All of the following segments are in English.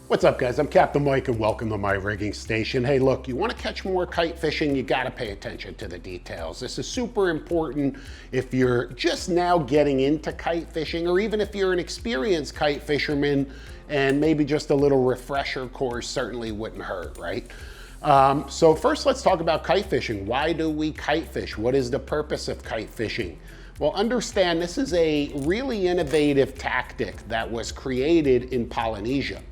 What's up, guys? I'm Captain Mike and welcome to my rigging station. Hey, look, you want to catch more kite fishing, you got to pay attention to the details. This is super important if you're just now getting into kite fishing, or even if you're an experienced kite fisherman, and maybe just a little refresher course certainly wouldn't hurt, right? So first, let's talk about kite fishing. Why do we kite fish? What is the purpose of kite fishing? Well, understand this is a really innovative tactic that was created in Polynesia.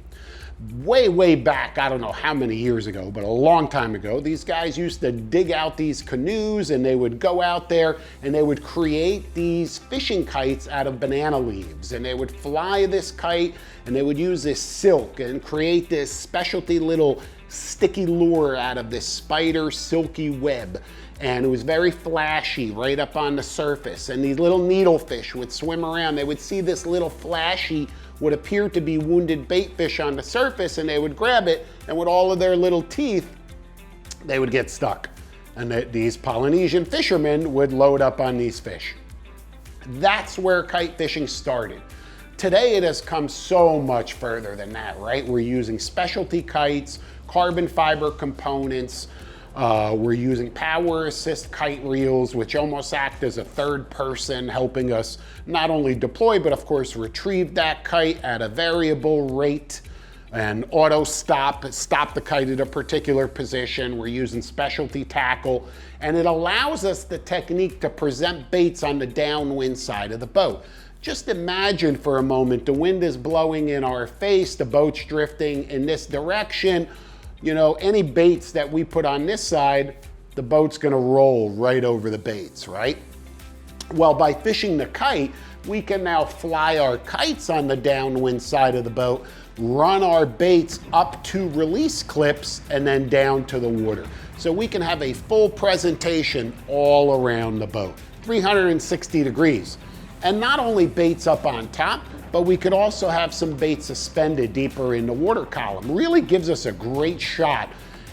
Way back, I don't know how many years ago, but a long time ago, these guys used to dig out these canoes and they would go out there and they would create these fishing kites out of banana leaves, and they would fly this kite and they would use this silk and create this specialty little sticky lure out of this spider silky web. And it was very flashy right up on the surface, and these little needlefish would swim around. They would see this little flashy, what appeared to be wounded bait fish on the surface, and they would grab it, and with all of their little teeth, they would get stuck. And these Polynesian fishermen would load up on these fish. That's where kite fishing started. Today it has come so much further than that, right? We're using specialty kites, carbon fiber components. We're using power assist kite reels, which almost act as a third person, helping us not only deploy, but of course retrieve that kite at a variable rate, and auto stop the kite at a particular position. We're using specialty tackle, and it allows us the technique to present baits on the downwind side of the boat. Just imagine for a moment, the wind is blowing in our face, the boat's drifting in this direction. You know, any baits that we put on this side, the boat's gonna roll right over the baits, right? Well, by fishing the kite, we can now fly our kites on the downwind side of the boat, run our baits up to release clips, and then down to the water. So we can have a full presentation all around the boat, 360 degrees. And not only baits up on top, but we could also have some bait suspended deeper in the water column. Really gives us a great shot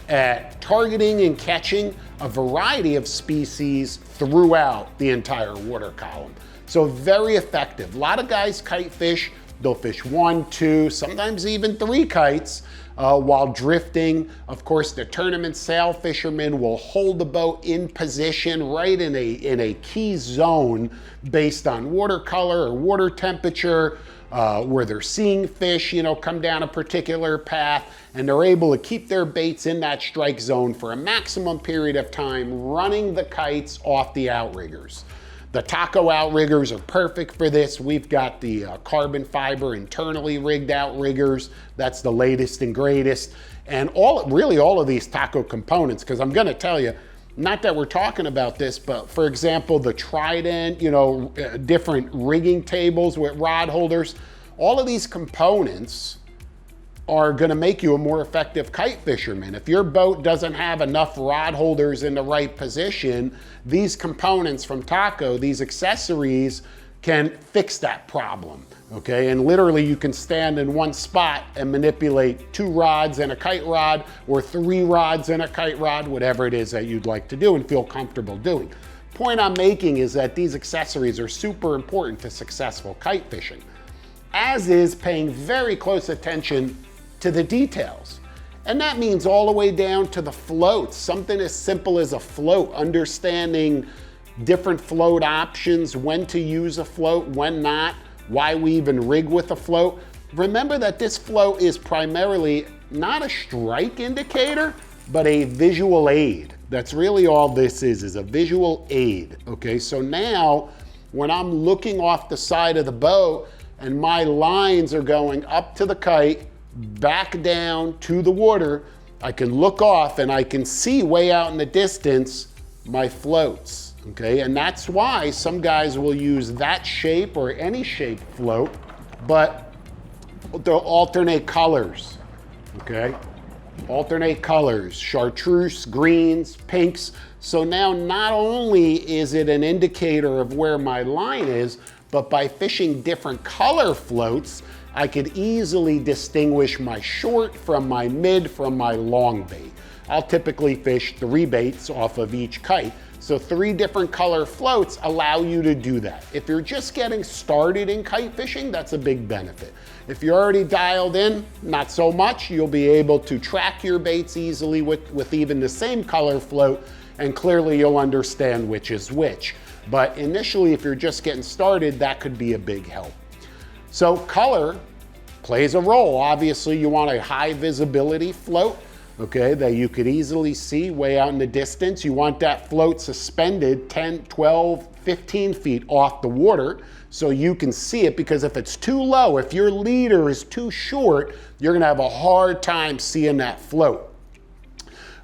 at targeting and catching a variety of species throughout the entire water column. So very effective. A lot of guys kite fish. They'll fish 1, 2, sometimes even 3 kites while drifting. Of course, the tournament sail fishermen will hold the boat in position right in a key zone based on watercolor or water temperature, where they're seeing fish, you know, come down a particular path, and they're able to keep their baits in that strike zone for a maximum period of time, running the kites off the outriggers. The taco outriggers are perfect for this. We've got the carbon fiber internally rigged outriggers. That's the latest and greatest. And really all of these taco components, because I'm gonna tell you, not that we're talking about this, but for example, the Trident, you know, different rigging tables with rod holders, all of these components are gonna make you a more effective kite fisherman. If your boat doesn't have enough rod holders in the right position, these components from Taco, these accessories, can fix that problem, okay? And literally you can stand in one spot and manipulate 2 rods and a kite rod, or 3 rods and a kite rod, whatever it is that you'd like to do and feel comfortable doing. Point I'm making is that these accessories are super important to successful kite fishing, as is paying very close attention to the details. And that means all the way down to the floats, something as simple as a float, understanding different float options, when to use a float, when not, why we even rig with a float. Remember that this float is primarily not a strike indicator, but a visual aid. That's really all this is a visual aid, okay? So now, when I'm looking off the side of the boat and my lines are going up to the kite, back down to the water, I can look off and I can see way out in the distance my floats, okay? And that's why some guys will use that shape or any shape float, but they'll alternate colors, okay? Alternate colors, chartreuse, greens, pinks. So now not only is it an indicator of where my line is, but by fishing different color floats, I could easily distinguish my short from my mid from my long bait. I'll typically fish 3 baits off of each kite. So 3 different color floats allow you to do that. If you're just getting started in kite fishing, that's a big benefit. If you're already dialed in, not so much. You'll be able to track your baits easily with even the same color float, and clearly you'll understand which is which. But initially, if you're just getting started, that could be a big help. So color plays a role. Obviously, you want a high visibility float, okay, that you could easily see way out in the distance. You want that float suspended 10, 12, 15 feet off the water so you can see it, because if it's too low, if your leader is too short, you're gonna have a hard time seeing that float.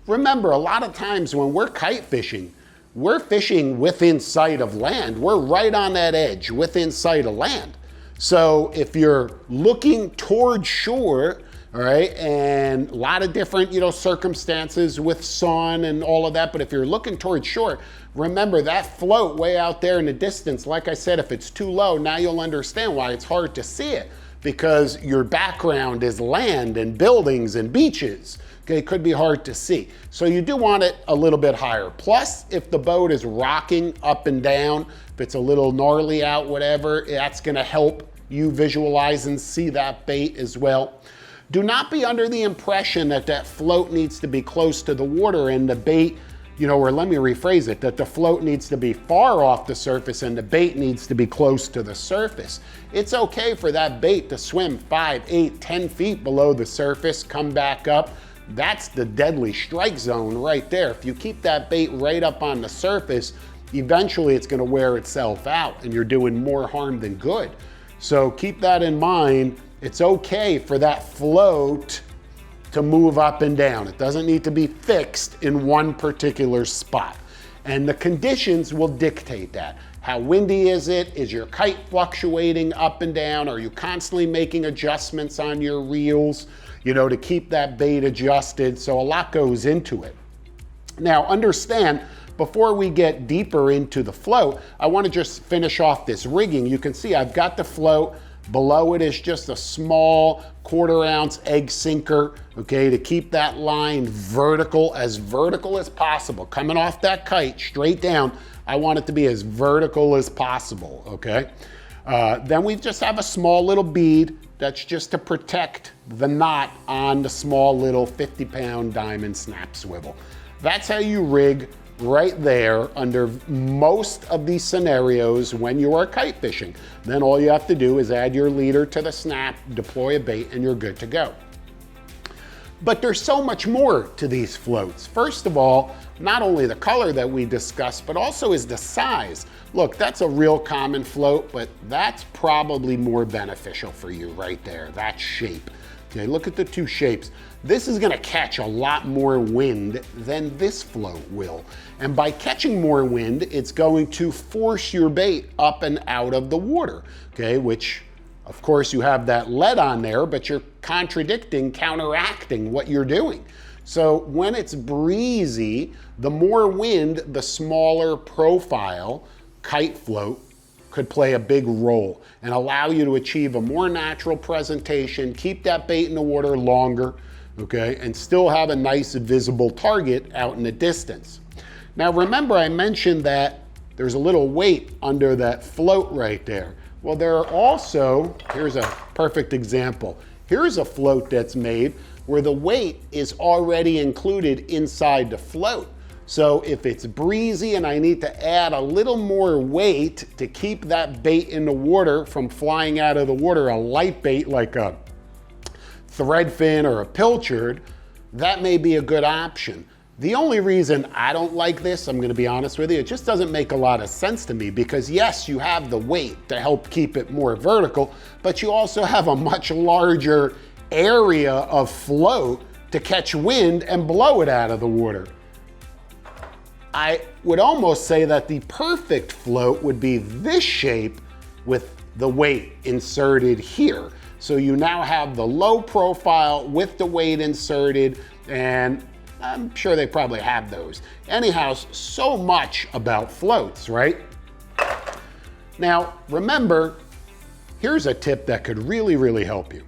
Remember, a lot of times when we're kite fishing, we're fishing within sight of land. We're right on that edge within sight of land. So if you're looking toward shore, all right, and a lot of different, circumstances with sun and all of that, but if you're looking toward shore, remember that float way out there in the distance, like I said, if it's too low, now you'll understand why it's hard to see it, because your background is land and buildings and beaches. Okay, it could be hard to see. So you do want it a little bit higher. Plus, if the boat is rocking up and down, if it's a little gnarly out, whatever, that's gonna help you visualize and see that bait as well. Do not be under the impression that that float needs to be close to the water and the bait, or let me rephrase it, that the float needs to be far off the surface and the bait needs to be close to the surface. It's okay for that bait to swim 5, 8, 10 feet below the surface, come back up. That's the deadly strike zone right there. If you keep that bait right up on the surface, eventually it's gonna wear itself out and you're doing more harm than good. So keep that in mind. It's okay for that float to move up and down. It doesn't need to be fixed in one particular spot. And the conditions will dictate that. How windy is it? Is your kite fluctuating up and down? Are you constantly making adjustments on your reels, to keep that bait adjusted? So a lot goes into it. Now understand, before we get deeper into the float, I want to just finish off this rigging. You can see I've got the float. Below it is just a small 1/4 ounce egg sinker, okay, to keep that line vertical as possible. Coming off that kite straight down, I want it to be as vertical as possible, okay? Then we just have a small little bead that's just to protect the knot on the small little 50-pound diamond snap swivel. That's how you rig right there under most of these scenarios when you are kite fishing. Then all you have to do is add your leader to the snap, deploy a bait, and you're good to go. But there's so much more to these floats. First of all, not only the color that we discussed, but also is the size. Look, that's a real common float, but that's probably more beneficial for you right there, that shape. Okay, look at the two shapes. This is gonna catch a lot more wind than this float will. And by catching more wind, it's going to force your bait up and out of the water, okay, which of course you have that lead on there, but you're counteracting what you're doing. So when it's breezy, the more wind, the smaller profile kite float could play a big role and allow you to achieve a more natural presentation, keep that bait in the water longer, okay, and still have a nice visible target out in the distance. Now remember, I mentioned that there's a little weight under that float right there. Well, there are also, here's a perfect example. Here's a float that's made where the weight is already included inside the float. So if it's breezy and I need to add a little more weight to keep that bait in the water from flying out of the water, a light bait like a threadfin or a pilchard, that may be a good option. The only reason I don't like this, I'm gonna be honest with you, it just doesn't make a lot of sense to me, because yes, you have the weight to help keep it more vertical, but you also have a much larger area of float to catch wind and blow it out of the water. I would almost say that the perfect float would be this shape with the weight inserted here. So you now have the low profile with the weight inserted, and I'm sure they probably have those. Anyhow, so much about floats, right? Now, remember, here's a tip that could really, really help you.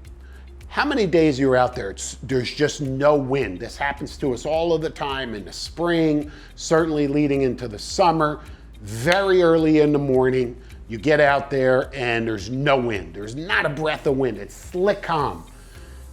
How many days you're out there, there's just no wind. This happens to us all of the time in the spring, certainly leading into the summer, very early in the morning. You get out there and there's no wind. There's not a breath of wind. It's slick calm.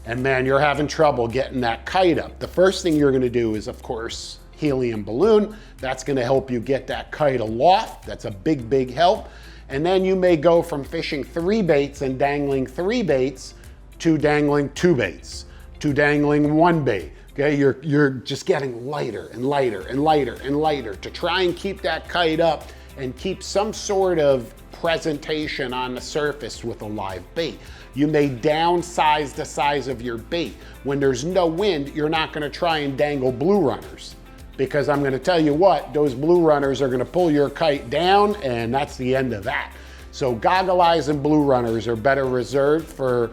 And man, you're having trouble getting that kite up. The first thing you're gonna do is, of course, helium balloon. That's gonna help you get that kite aloft. That's a big, big help. And then you may go from fishing 3 baits and dangling 3 baits to dangling 2 baits, to dangling 1 bait. Okay, you're just getting lighter and lighter and lighter and lighter to try and keep that kite up and keep some sort of presentation on the surface with a live bait. You may downsize the size of your bait. When there's no wind, you're not gonna try and dangle blue runners, because I'm gonna tell you what, those blue runners are gonna pull your kite down, and that's the end of that. So goggle eyes and blue runners are better reserved for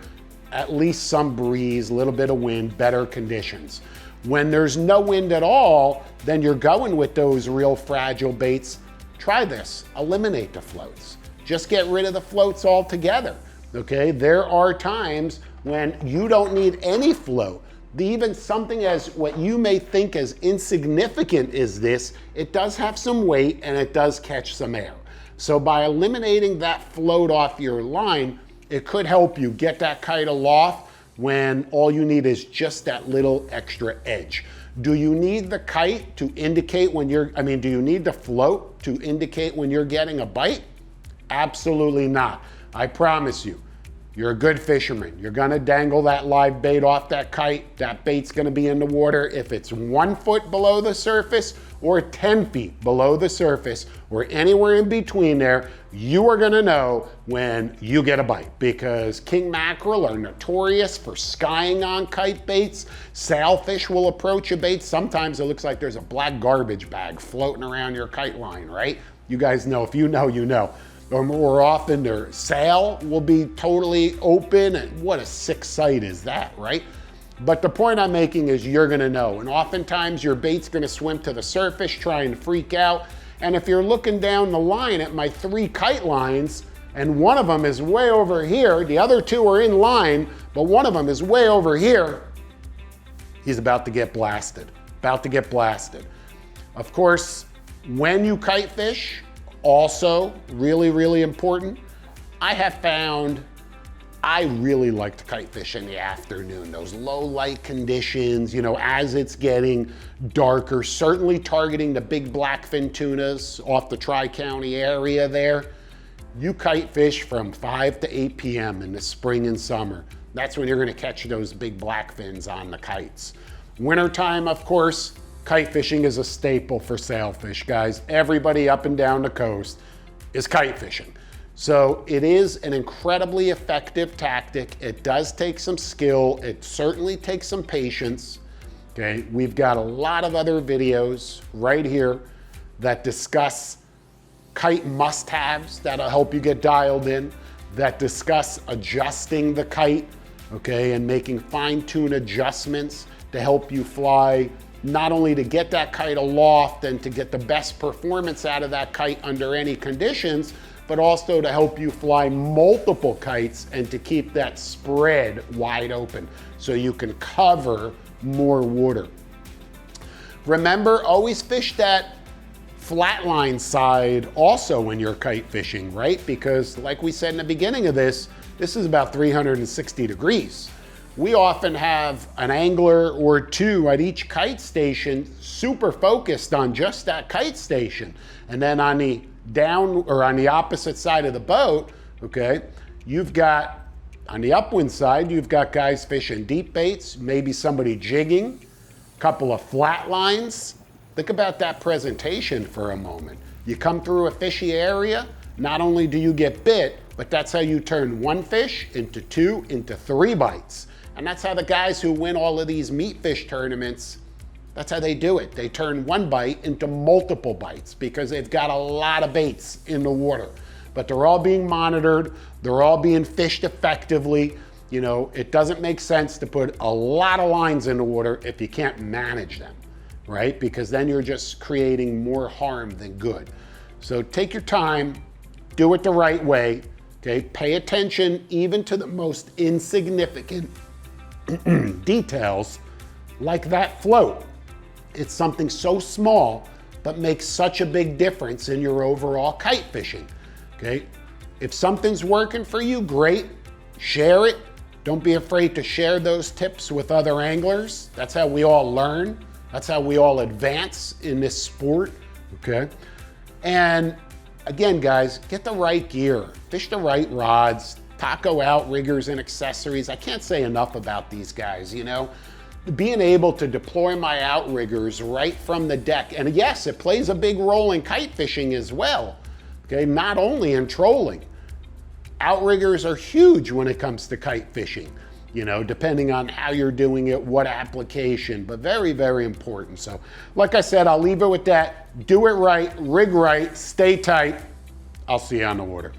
at least some breeze, a little bit of wind, better conditions. When there's no wind at all, then you're going with those real fragile baits. Try this, eliminate the floats. Just get rid of the floats altogether, okay? There are times when you don't need any float. Even something as what you may think as insignificant as this, it does have some weight and it does catch some air. So by eliminating that float off your line, it could help you get that kite aloft when all you need is just that little extra edge. Do you need the kite to indicate when do you need the float to indicate when you're getting a bite? Absolutely not. I promise you, you're a good fisherman. You're gonna dangle that live bait off that kite. That bait's gonna be in the water if it's 1 foot below the surface or 10 feet below the surface or anywhere in between there. You are gonna know when you get a bite, because king mackerel are notorious for skying on kite baits. Sailfish will approach a bait. Sometimes it looks like there's a black garbage bag floating around your kite line, right? You guys know, if you know, you know. Or more often their sail will be totally open, and what a sick sight is that, right? But the point I'm making is you're gonna know, and oftentimes your bait's gonna swim to the surface, try and freak out. And if you're looking down the line at my 3 kite lines, and one of them is way over here, the other 2 are in line, but one of them is way over here, he's about to get blasted, Of course, when you kite fish, also really, really important, I have found I really like to kite fish in the afternoon, those low light conditions, as it's getting darker, certainly targeting the big blackfin tunas off the Tri-County area there. You kite fish from 5 to 8 p.m. in the spring and summer. That's when you're gonna catch those big blackfins on the kites. Wintertime, of course, kite fishing is a staple for sailfish, guys. Everybody up and down the coast is kite fishing. So it is an incredibly effective tactic. It does take some skill. It certainly takes some patience, okay? We've got a lot of other videos right here that discuss kite must-haves that'll help you get dialed in, that discuss adjusting the kite, okay, and making fine-tune adjustments to help you fly, not only to get that kite aloft and to get the best performance out of that kite under any conditions, but also to help you fly multiple kites and to keep that spread wide open so you can cover more water. Remember, always fish that flatline side also when you're kite fishing, right? Because like we said in the beginning of this is about 360 degrees. We often have an angler or 2 at each kite station super focused on just that kite station. And then on the on the opposite side of the boat, okay, you've got, on the upwind side, you've got guys fishing deep baits, maybe somebody jigging, a couple of flat lines. Think about that presentation for a moment. You come through a fishy area, not only do you get bit, but that's how you turn 1 fish into 2, into 3 bites. And that's how the guys who win all of these meat fish tournaments, that's how they do it. They turn 1 bite into multiple bites because they've got a lot of baits in the water. But they're all being monitored. They're all being fished effectively. It doesn't make sense to put a lot of lines in the water if you can't manage them, right? Because then you're just creating more harm than good. So take your time, do it the right way, okay? Pay attention even to the most insignificant details like that float. It's something so small, but makes such a big difference in your overall kite fishing, okay? If something's working for you, great, share it. Don't be afraid to share those tips with other anglers. That's how we all learn. That's how we all advance in this sport, okay? And again, guys, get the right gear, fish the right rods, taco outriggers and accessories. I can't say enough about these guys, you know? Being able to deploy my outriggers right from the deck. And yes, it plays a big role in kite fishing as well, okay? Not only in trolling. Outriggers are huge when it comes to kite fishing, you know, depending on how you're doing it, what application, but very, very important. So like I said, I'll leave it with that. Do it right, rig right, stay tight. I'll see you on the water.